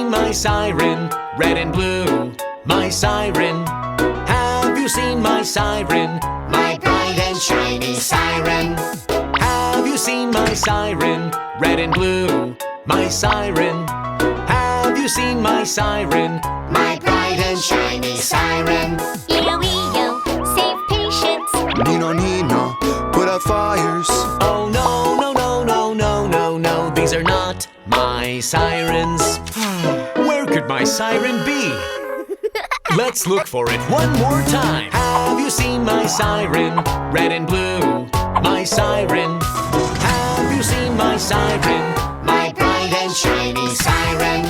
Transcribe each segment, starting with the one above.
seen my siren? Red and blue, my siren. Have you seen my siren? My bright and shiny siren. Have you seen my siren? Red and blue, my siren. Have you seen my siren? My bright and shiny siren. Eo, save patients. Nino, Nino, put out fires. Oh no, no, no, no, no, no, no, these are not my sirens. Where could my siren be? Let's look for it one more time. Have you seen my siren? Red and blue, my siren. Have you seen my siren? My bright and shiny siren.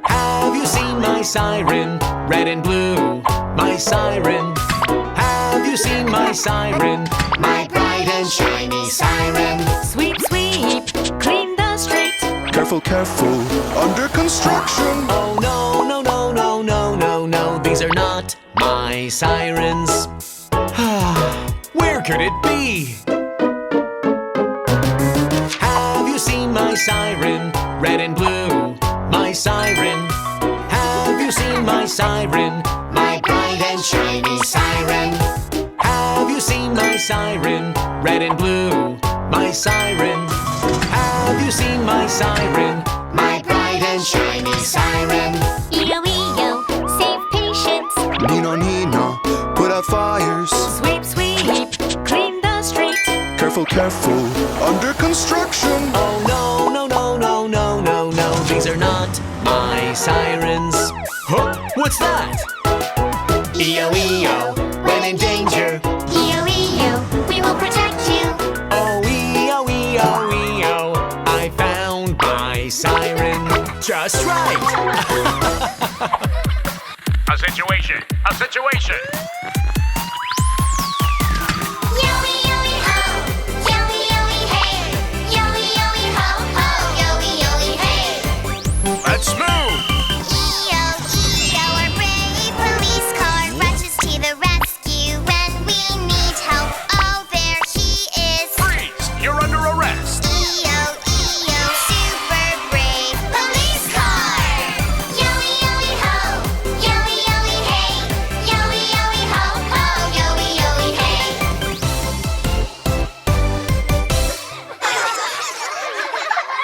Have you seen my siren? Red and blue, my siren. Have you seen my siren? My bright and shiny siren. Sweep, sweep, clean the street. Careful, careful, under construction. Oh no, no, no, no, no, no, no, these are not my sirens. Where could it be? Have you seen my siren? Red and blue, my siren. Have you seen my siren? My bright and shiny siren. Have you seen my siren? Red and blue, my siren. Have you seen my siren? My bright and shiny siren. Eo, save patients. Nino, Nino, put out fires. Sweep, sweep, clean the street. Careful, careful, under construction. Oh no, no, no, no, no, no, no, these are not my sirens. Huh? What's that? EO, when in danger. Eo, we will protect you. Oh, EO, I found my siren. Just right. A situation!